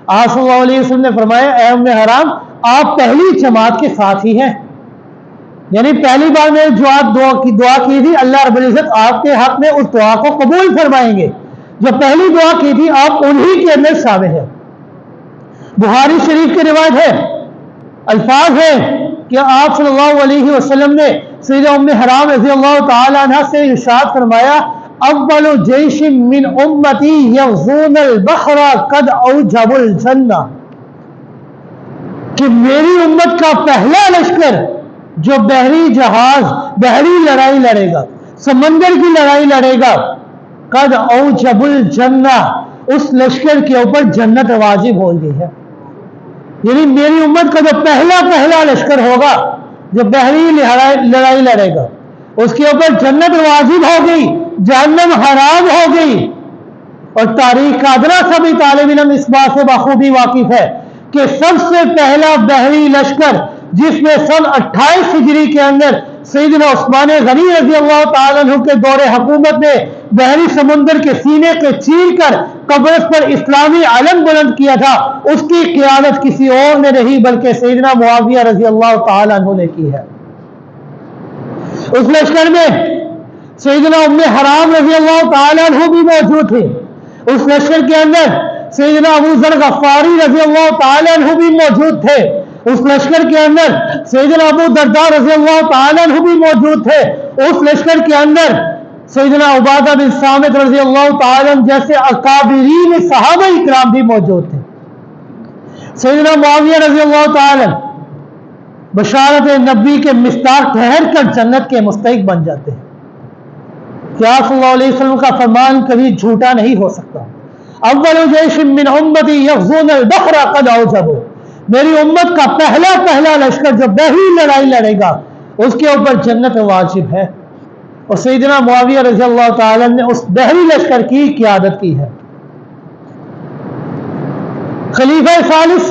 A: آپ صلی اللہ علیہ وسلم نے فرمایا اے ام حرام آپ پہلی جماعت کے ساتھ ہی ہیں، یعنی پہلی بار میں جو آپ دعا کی تھی اللہ رب العزت آپ کے حق میں اس دعا کو قبول فرمائیں گے، جو پہلی دعا کی تھی آپ انہی کے اندر شامل ہیں۔ بخاری شریف کی روایت ہے، الفاظ ہے کہ آپ صلی اللہ علیہ وسلم نے سیدہ ام حرام رضی اللہ تعالی عنہ سے ارشاد فرمایا اول جیش من امتی یغزون البحر قد اوجب الجنہ، کہ میری امت کا پہلا لشکر جو بحری جہاز بحری لڑائی لڑے گا، سمندر کی لڑائی لڑے گا، قد اوجب الجنہ اس لشکر کے اوپر جنت واجب ہو گئی ہے۔ یعنی میری امت کا جو پہلا لشکر ہوگا جو بحری لڑائی لڑے گا اس کے اوپر جنت واجب ہو گئی، جہنم حرام ہو گئی۔ اور تاریخ کا ادنا سا بھی طالب علم اس بات سے بخوبی واقف ہے کہ سب سے پہلا بحری لشکر جس میں سن 28 ہجری کے اندر سیدنا عثمان غنی رضی اللہ تعالیٰ عنہ کے دور حکومت نے بحری سمندر کے سینے کے چیر کر قبرص پر اسلامی علم بلند کیا تھا، اس کی قیادت کسی اور نے نہیں بلکہ سیدنا معاویہ رضی اللہ تعالیٰ عنہ نے کی ہے۔ اس لشکر میں سیدنا ام حرام رضی اللہ تعالیٰ عنہ بھی موجود تھے، اس لشکر کے اندر سیدنا ابو ذر غفاری رضی اللہ تعالیٰ عنہ بھی موجود تھے، اس لشکر کے اندر سیدنا ابو درداء رضی اللہ تعالیٰ عنہ بھی موجود تھے، اس لشکر کے اندر سیدنا عبادہ بن صامت رضی اللہ تعالیٰ عنہ جیسے اکابرین صحابہ اکرام بھی موجود تھے۔ سیدنا معاویہ رضی اللہ تعالیٰ عنہ بشارت نبی کے مصداق ٹھہر کر جنت کے مستحق بن جاتے ہیں۔ کیا صلی اللہ علیہ وسلم کا فرمان کبھی جھوٹا نہیں ہو سکتا۔ اول جیش من امتی یغزون البحر قد اوجبوا، میری امت کا پہلا لشکر جو بحری لڑائی لڑے گا اس کے اوپر جنت واجب ہے، اور سیدنا معاویہ رضی اللہ تعالی نے اس بحری لشکر کی قیادت کی ہے۔ خلیفہ ثالث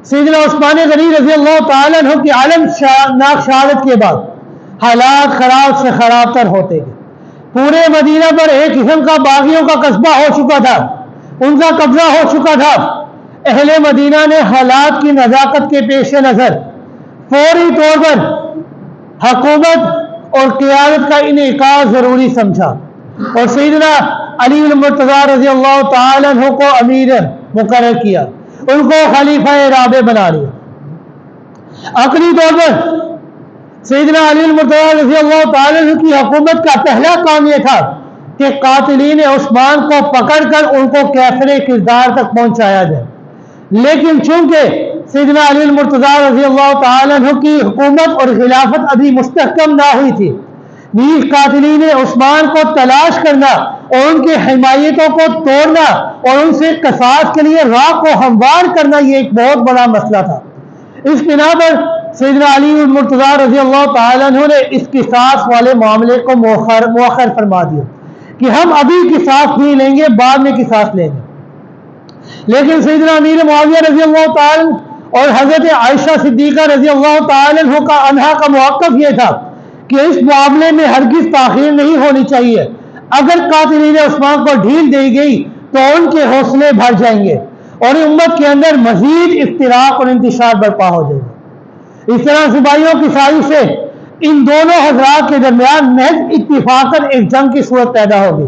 A: سیدنا عثمان غنی رضی اللہ تعالی عنہ کی عالم ناک شہادت کے بعد حالات خراب سے خراب تر ہوتے گئے۔ پورے مدینہ پر ایک قسم کا باغیوں کا قصبہ ہو چکا تھا، ان کا قبضہ ہو چکا تھا۔ اہل مدینہ نے حالات کی نزاکت کے پیش نظر فوری طور پر حکومت اور قیادت کا انعقاد ضروری سمجھا اور سیدنا علی المرتضیٰ رضی اللہ تعالی عنہ کو امیر مقرر کیا، ان کو خلیفہ رابع بنا لیا۔ عقلی طور پر سیدنا علی المرتضیٰ رضی اللہ تعالی عنہ کی حکومت کا پہلا کام یہ تھا کہ قاتلین عثمان کو پکڑ کر ان کو کیفر کردار تک پہنچایا جائے، لیکن چونکہ سیدنا علی المرتضیٰ رضی اللہ تعالی عنہ کی حکومت اور خلافت ابھی مستحکم نہ ہوئی تھی، نیز قاتلین عثمان کو تلاش کرنا اور ان کی حمایتوں کو توڑنا اور ان سے قصاص کے لیے راہ کو ہموار کرنا یہ ایک بہت بڑا مسئلہ تھا۔ اس بنا پر سیدنا علی المرتضیٰ رضی اللہ تعالی عنہ نے اس قصاص والے معاملے کو مؤخر فرما دیا کہ ہم ابھی قصاص نہیں لیں گے، بعد میں قصاص لیں گے۔ لیکن سیدنا امیر معاویہ رضی اللہ تعالی اور حضرت عائشہ صدیقہ رضی اللہ تعالی عنہا کا موقف یہ تھا کہ اس معاملے میں ہرگز تاخیر نہیں ہونی چاہیے۔ اگر قاتلین عثمان کو ڈھیل دی گئی تو ان کے حوصلے بھر جائیں گے اور امت کے اندر مزید افتراق اور انتشار برپا ہو جائے گا۔ اس طرح صوبائیوں کی سازش سے ان دونوں حضرات کے درمیان محض اتفاقاً ایک جنگ کی صورت پیدا ہوگی،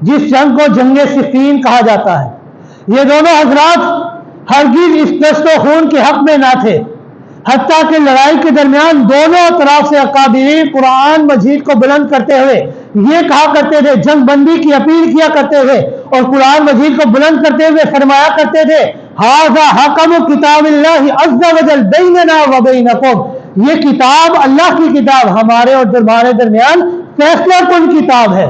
A: جس جنگ کو جنگ صفین کہا جاتا ہے۔ یہ دونوں حضرات ہرگز اس دست و خون کے حق میں نہ تھے، حتیٰ کہ لڑائی کے درمیان دونوں طرف سے اکابرین قرآن مجید کو بلند کرتے ہوئے یہ کہا کرتے تھے، جنگ بندی کی اپیل کیا کرتے تھے اور قرآن مجید کو بلند کرتے ہوئے فرمایا کرتے تھے ھذا حکم کتاب اللہ عز وجل بیننا و بینکم، یہ کتاب اللہ کی کتاب ہمارے اور تمہارے درمیان فیصلہ کن کتاب ہے۔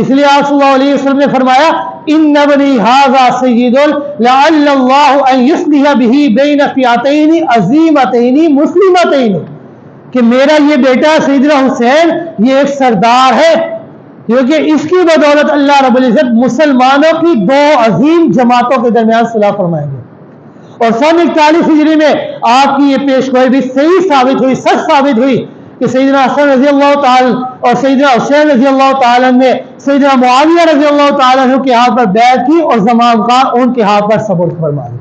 A: اس لیے آپ صلی اللہ علیہ وسلم نے فرمایا ان ابنی ھذا سید لعل اللہ ان یصلح به بین فئتین عظیمتین مسلمتین، کہ میرا یہ بیٹا سیدنا حسین یہ ایک سردار ہے، کیونکہ اس کی بدولت اللہ رب العزت مسلمانوں کی دو عظیم جماعتوں کے درمیان صلح فرمائیں گے۔ اور سن 41 ہجری میں آپ کی یہ پیش گوئی بھی صحیح ثابت ہوئی، سچ ثابت ہوئی کہ سیدنا حسن رضی اللہ تعالی اور سیدنا حسین رضی اللہ تعالی نے سیدنا معاویہ رضی اللہ تعالی عنہ کے ہاتھ پر بیعت کی اور زمان کا ان کے ہاتھ پر صبر فرما لی۔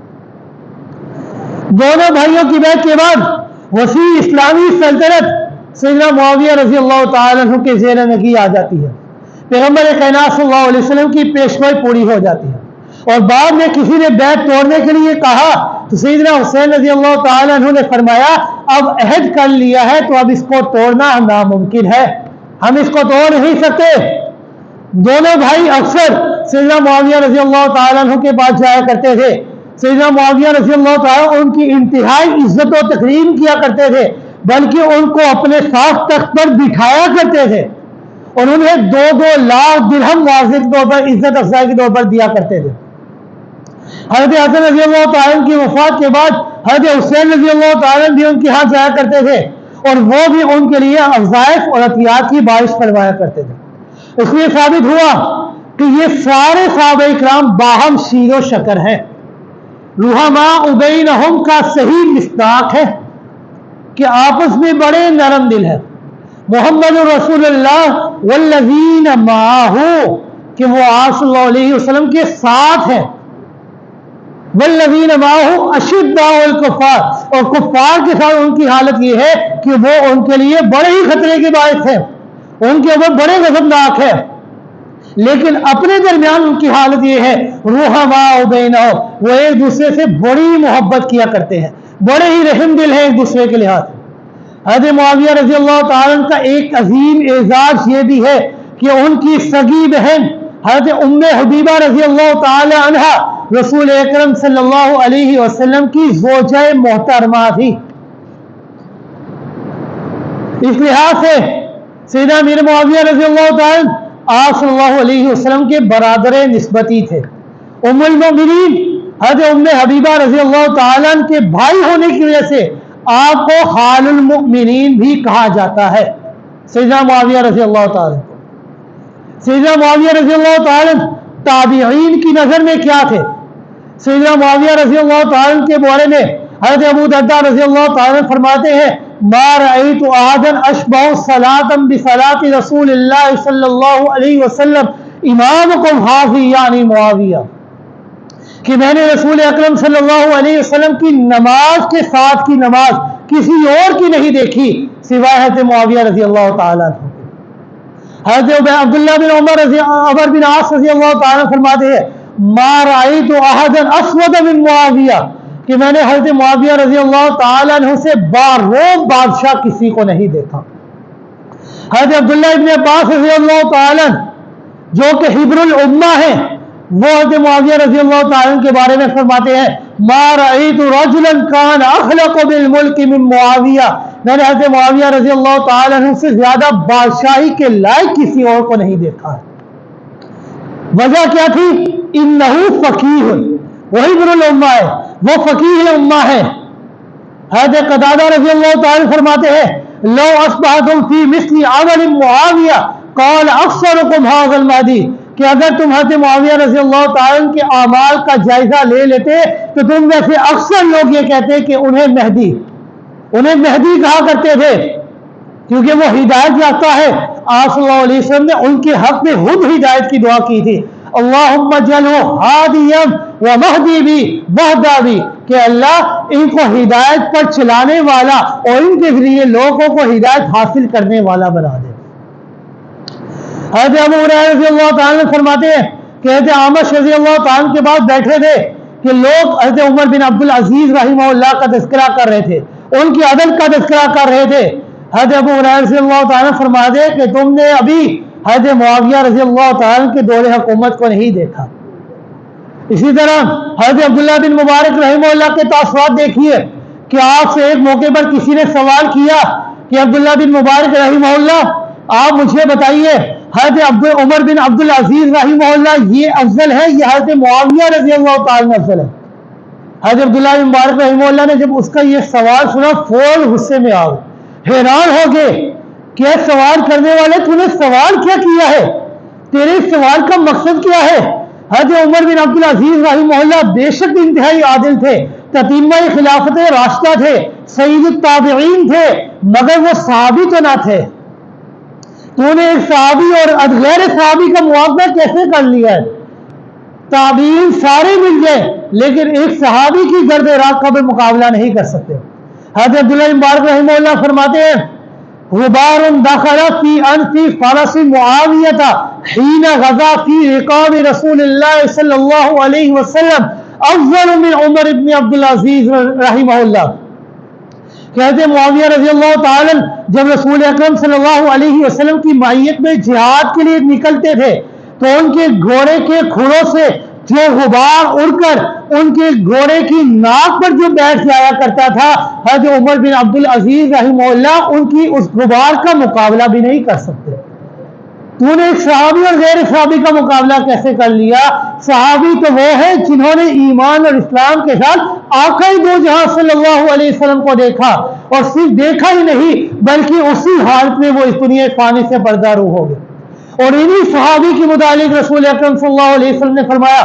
A: دونوں بھائیوں کی بیعت کے بعد وسیع اسلامی سلطنت سیدنا معاویہ رضی اللہ تعالی عنہ کے زیر نگی آ جاتی ہے، پیغمبر کائنات صلی اللہ علیہ وسلم کی پیشگوئی پوری ہو جاتی ہے، اور بعد میں کسی نے بیعت توڑنے کے لیے کہا تو سیدنا حسین رضی اللہ تعالی عنہ نے فرمایا اب عہد کر لیا ہے تو اب اس کو توڑنا ناممکن ہے، ہم اس کو توڑ نہیں سکتے۔ دونوں بھائی اکثر سیدنا معاویہ رضی اللہ تعالی عنہ کے پاس جایا کرتے تھے، سیدنا معاویہ رضی اللہ تعالی ان کی انتہائی عزت و تکریم کیا کرتے تھے، بلکہ ان کو اپنے ساتھ تخت پر بٹھایا کرتے تھے اور انہیں 2-2 لاکھ درہم واضح طور پر عزت افزائی کے طور پر دیا کرتے تھے۔ حضرت حسن رضی اللہ تعالیٰ کی وفات کے بعد حضرت حسین رضی اللہ تعالیٰ بھی ان کے ہاں جایا کرتے تھے اور وہ بھی ان کے لیے افزائش اور عطیات کی بارش فرمایا کرتے تھے۔ اس لیے ثابت ہوا کہ یہ سارے صحابہ اکرام باہم شیر و شکر ہیں، رحماء بینہم کا صحیح مصداق ہے کہ آپس میں بڑے نرم دل ہیں۔ محمد رسول اللہ والذین معہ، کہ وہ آپ صلی اللہ علیہ وسلم کے ساتھ ہیں، والذین معہ اشداء الکفار، اور کفار کے ساتھ ان کی حالت یہ ہے کہ وہ ان کے لیے بڑے ہی خطرے کے باعث ہیں، ان کے اوپر بڑے غضبناک ہے، لیکن اپنے درمیان ان کی حالت یہ ہے رحماء بینہم، وہ ایک دوسرے سے بڑی محبت کیا کرتے ہیں، بڑے ہی رحم دل ہیں ایک دوسرے کے لحاظ سے۔ حضرت معاویہ رضی اللہ تعالیٰ عنہ کا ایک عظیم اعزاز یہ بھی ہے کہ ان کی سگی بہن حضرت ام حبیبہ رضی اللہ تعالی عنہ رسول اکرم صلی اللہ علیہ وسلم کی زوجہ محترمہ تھی۔ اس لحاظ سے سیدنا امیر معاویہ رضی اللہ تعالی عنہ آپ صلی اللہ علیہ وسلم کے برادر نسبتی تھے۔ ام المؤمنین حضرت ام حبیبہ رضی اللہ تعالی عنہ کے بھائی ہونے کی وجہ سے آپ کو خال المؤمنین بھی کہا جاتا ہے۔ سیدنا معاویہ رضی اللہ تعالی عنہ، سیدنا معاویہ رضی اللہ تعالی عنہ تابعین کی نظر میں کیا تھے؟ سیدنا معاویہ رضی اللہ تعالی عنہ کے بارے میں حضرت ابو درداء رضی اللہ تعالی عنہ فرماتے ہیں ما رأیت احدا اشبہ صلاۃ بصلاۃ رسول اللہ صلی اللہ علیہ وسلم امامکم ھذہ، یعنی معاویہ، کہ میں نے رسول اکرم صلی اللہ علیہ وسلم کی نماز کے ساتھ کی نماز کسی اور کی نہیں دیکھی سوائے حضرت معاویہ رضی اللہ تعالی عنہ۔ حضرت عبداللہ بن عمر بن عاص رضی اللہ تعالی عنہ فرماتے ہیں ما رأیت احدا اسود من معاویہ، کہ میں نے حضرت معاویہ رضی اللہ تعالی عنہ سے باروب بادشاہ کسی کو نہیں دیکھا۔ حضرت عبداللہ ابن عباس رضی اللہ تعالی عنہ جو کہ حبر الامہ ہیں، وہ حضرت معاویہ رضی اللہ تعالی عنہ کے بارے میں فرماتے ہیں ما رأیت رجلا کان اخلق بالملک من معاویہ، میں نے حضرت معاویہ رضی اللہ تعالی عنہ سے زیادہ بادشاہی کے لائق کسی اور کو نہیں دیکھا ہے۔ وجہ کیا تھی؟ انہو فقیہ، وہی حبر الامہ ہے، وہ فقیہ امہ ہے۔ حضرت قتادہ رضی اللہ تعالی فرماتے ہیں لو اصبحتم فی مثل عمل معاویہ قال اکثرکم ھذا المہدی، کہ اگر تم حضرت معاویہ رضی اللہ تعالی عنہ کے اعمال کا جائزہ لے لیتے تو تم میں سے اکثر لوگ یہ کہتے کہ انہیں مہدی کہا کرتے تھے، کیونکہ وہ ہدایت یافتہ ہے۔ آپ صلی اللہ علیہ وسلم نے ان کے حق میں خود ہدایت کی دعا کی تھی اللہم اجعلہ ہادیا ومہدی بھی وہدا بھی، کہ اللہ ان کو ہدایت پر چلانے والا اور ان کے ذریعے لوگوں کو ہدایت حاصل کرنے والا بنا دے۔ حضرت ابو ہریرہ رضی اللہ تعالیٰ عنہ فرماتے ہیں کہ حضرت اعمش رضی اللہ تعالیٰ عنہ کے بعد بیٹھے تھے کہ لوگ حضرت عمر بن عبدالعزیز رحمہ اللہ کا تذکرہ کر رہے تھے، ان کی عدل کا تذکرہ کر رہے تھے۔ حضرت ابو ہریرہ رضی اللہ تعالیٰ عنہ فرماتے ہیں کہ تم نے ابھی حضرت معاویہ رضی اللہ تعالیٰ عنہ کے دور حکومت کو نہیں دیکھا۔ اسی طرح حضرت عبداللہ بن مبارک رحمہ اللہ کے تاثرات دیکھیے کہ آپ سے ایک موقع پر کسی نے سوال کیا کہ عبداللہ بن مبارک رحمہ اللہ آپ مجھے بتائیے حضرت عمر بن عبدالعزیز رحمہ اللہ یہ افضل ہے، یہ حضرت معاویہ رضی اللہ تعالیٰ افضل ہے؟ حضرت عبداللہ بن مبارک رحمہ اللہ نے جب اس کا یہ سوال سنا فوراً غصے میں آ گئے، حیران ہو گئے کہ سوال کرنے والے تو نے سوال کیا کیا ہے، تیرے اس سوال کا مقصد کیا ہے؟ حضرت عمر بن عبدالعزیز رحمہ اللہ بے شک انتہائی عادل تھے، تتمہ خلافت راشدہ تھے، سید التابعین تھے، مگر وہ صحابی تو نہ تھے۔ تو نے ایک صحابی اور غیر صحابی کا موازنہ کیسے کر لیا ہے؟ تابعین سارے مل گئے لیکن ایک صحابی کی گرد راہ کا بھی مقابلہ نہیں کر سکتے۔ حضرت عبداللہ بن مبارک رحمہ اللہ فرماتے ہیں غبار دخل فی انف فرس معاویہ حین غزا فی رقاب رسول اللہ صلی اللہ علیہ وسلم افضل من عمر بن عبدالعزیز رحمہ اللہ۔ کہتے ہیں معاویہ رضی اللہ تعالی جب رسول اکرم صلی اللہ علیہ وسلم کی معیت میں جہاد کے لیے نکلتے تھے تو ان کے گھوڑے کے کھڑوں سے جو غبار اڑ کر ان کے گھوڑے کی ناک پر جو بیٹھ جایا کرتا تھا، حضرت عمر بن عبدالعزیز رحمہ اللہ ان کی اس غبار کا مقابلہ بھی نہیں کر سکتے۔ تو نے ایک صحابی اور غیر صحابی کا مقابلہ کیسے کر لیا؟ صحابی تو وہ ہیں جنہوں نے ایمان اور اسلام کے ساتھ آقا دو جہاں صلی اللہ علیہ وسلم کو دیکھا، اور صرف دیکھا ہی نہیں بلکہ اسی حالت میں وہ اس دنیا فانی سے پردہ روح ہو گئے۔ اور انہی صحابی کے متعلق رسول اکرم صلی اللہ علیہ وسلم نے فرمایا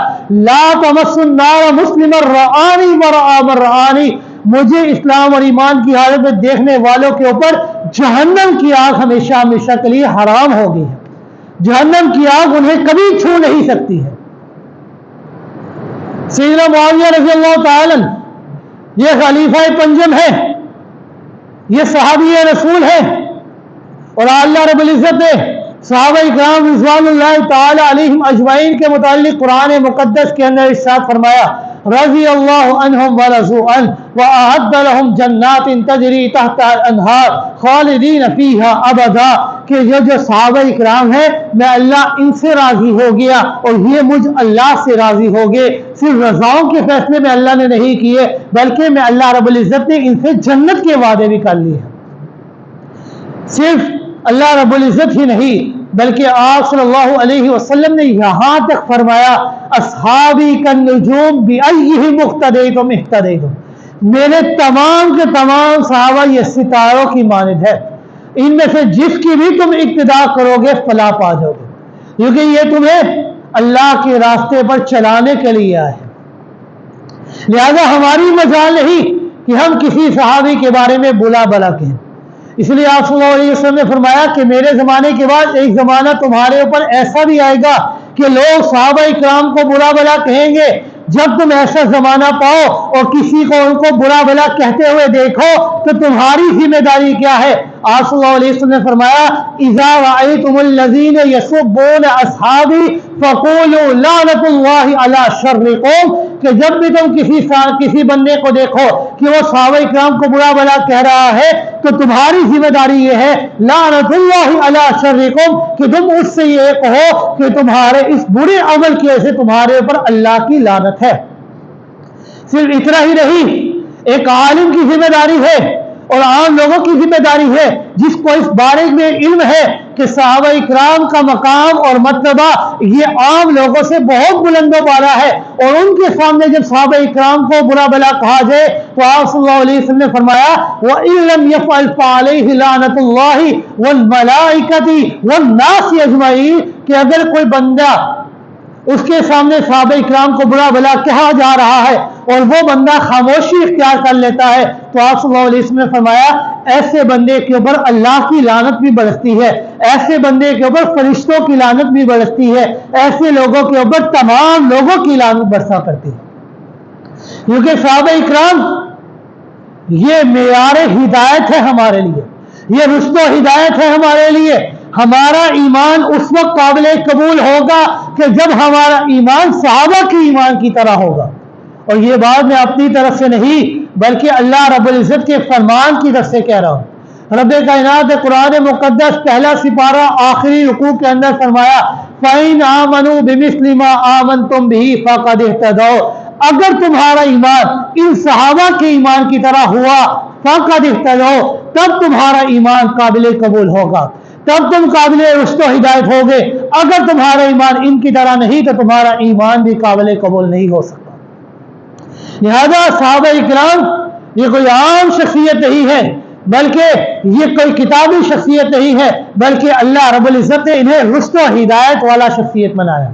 A: لا تمس النار مسلم رآنی ورآ من رآنی، مجھے اسلام اور ایمان کی حالت میں دیکھنے والوں کے اوپر جہنم کی آگ ہمیشہ ہمیشہ کے لیے حرام ہوگی ہے، جہنم کی آگ انہیں کبھی چھو نہیں سکتی ہے۔ سیدنا معاویہ رضی اللہ تعالی یہ خلیفہ پنجم ہے، یہ صحابی رسول ہے، اور اللہ رب العزت نے صحابہ اکرام رضوان اللہ تعالی علیہم اجمعین کے متعلق قرآن مقدس کے اندر ارشاد فرمایا رضی اللہ عنہم ورضوا عنہ واعد لهم جنات تجری تحت الانہار خالدین فیہا ابدا، کہ جو صحابہ اکرام ہیں میں اللہ ان سے راضی ہو گیا اور یہ مجھ اللہ سے راضی ہو گئے۔ صرف رضاؤں کے فیصلے میں اللہ نے نہیں کیے بلکہ میں اللہ رب العزت نے ان سے جنت کے وعدے بھی کر لیے۔ صرف اللہ رب العزت ہی نہیں بلکہ آپ صلی اللہ علیہ وسلم نے یہاں تک فرمایا اصحابی کالنجوم بأیہم اقتدیتم اہتدیتم، میرے تمام کے تمام صحابہ یہ ستاروں کی مانند ہے، ان میں سے جس کی بھی تم اقتداء کرو گے فلاح پا جاؤ گے، کیونکہ یہ تمہیں اللہ کے راستے پر چلانے کے لیے آئے ہیں۔ لہذا ہماری مجال نہیں کہ ہم کسی صحابی کے بارے میں بلا بلا کہیں، اس لیے آپ صلی اللہ علیہ وسلم نے فرمایا کہ میرے زمانے کے بعد ایک زمانہ تمہارے اوپر ایسا بھی آئے گا کہ لوگ صحابہ اکرام کو برا بلا کہیں گے۔ جب تم ایسا زمانہ پاؤ اور کسی کو ان کو برا بلا کہتے ہوئے دیکھو تو تمہاری ذمہ داری کیا ہے؟ آپ صلی اللہ علیہ وسلم نے فرمایا اذا رأیتم الذین یسبون اصحابی فقولوا لعنت اللہ علی شر قوم، کہ جب بھی تم کسی بندے کو دیکھو کہ وہ صحابہ اکرام کو برا بلا کہہ رہا ہے تو تمہاری ذمہ داری یہ ہے لعنت اللہ علی شر قوم، کہ تم اس سے یہ کہو کہ تمہارے اس برے عمل کی وجہ سے تمہارے اوپر اللہ کی لعنت ہے۔ صرف اتنا ہی نہیں، ایک عالم کی ذمہ داری ہے اور عام لوگوں کی ذمہ داری ہے جس کو اس بارے میں علم ہے کہ صحابہ اکرام کا مقام اور مرتبہ یہ عام لوگوں سے بہت بلند و بالا ہے، اور ان کے سامنے جب صحابہ اکرام کو برا بلا کہا جائے تو آپ صلی اللہ علیہ وسلم نے فرمایا وَإِن لَمْ يَفْعَلْ فَعَلَيْهِ لَعْنَةُ اللَّهِ وَالْمَلَائِكَةِ وَالنَّاسِ أَجْمَعِينَ، کہ اگر کوئی بندہ اس کے سامنے صحابہ اکرام کو برا بلا کہا جا رہا ہے اور وہ بندہ خاموشی اختیار کر لیتا ہے تو آپ صلی اللہ علیہ وسلم نے فرمایا ایسے بندے کے اوپر اللہ کی لعنت بھی برستی ہے، ایسے بندے کے اوپر فرشتوں کی لعنت بھی برستی ہے، ایسے لوگوں کے اوپر تمام لوگوں کی لعنت برسا کرتی ہے، کیونکہ صحابہ اکرام یہ معیار ہدایت ہے ہمارے لیے، یہ رشد و ہدایت ہے ہمارے لیے۔ ہمارا ایمان اس وقت قابل قبول ہوگا کہ جب ہمارا ایمان صحابہ کے ایمان کی طرح ہوگا، اور یہ بات میں اپنی طرف سے نہیں بلکہ اللہ رب العزت کے فرمان کی طرف سے کہہ رہا ہوں۔ رب کائنات قرآن مقدس پہلا سپارہ آخری رکوع کے اندر فرمایا فَإِنْ آمَنُوا بِمِثْلِ مَا آمَنْتُمْ بِهِ فَقَدِ اهْتَدَوْا، اگر تمہارا ایمان ان صحابہ کے ایمان کی طرح ہوا فَقَدِ اهْتَدَوْا، تب تمہارا ایمان قابل قبول ہوگا۔ تب تم قابل رشد و ہدایت ہوگے. اگر تمہارا ایمان ان کی طرح نہیں تو تمہارا ایمان بھی قابل قبول نہیں ہو سکتا. لہذا صحابہ اکرام یہ کوئی عام شخصیت نہیں ہے، بلکہ یہ کوئی کتابی شخصیت نہیں ہے، بلکہ اللہ رب العزت نے انہیں رشد و ہدایت والا شخصیت بنایا.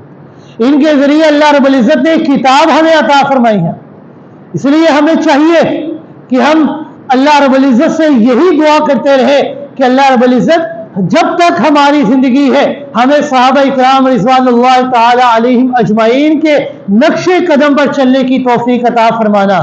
A: ان کے ذریعے اللہ رب العزت نے کتاب ہمیں عطا فرمائی ہے. اس لیے ہمیں چاہیے کہ ہم اللہ رب العزت سے یہی دعا کرتے رہے کہ اللہ رب العزت جب تک ہماری زندگی ہے ہمیں صحابہ اکرام رضوان اللہ تعالی علیہم اجمعین کے نقش قدم پر چلنے کی توفیق عطا فرمانا.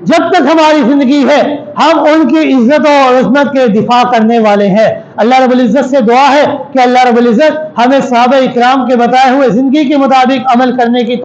A: جب تک ہماری زندگی ہے ہم ان کی عزت اور عظمت کے دفاع کرنے والے ہیں. اللہ رب العزت سے دعا ہے کہ اللہ رب العزت ہمیں صحابہ اکرام کے بتائے ہوئے زندگی کے مطابق عمل کرنے کی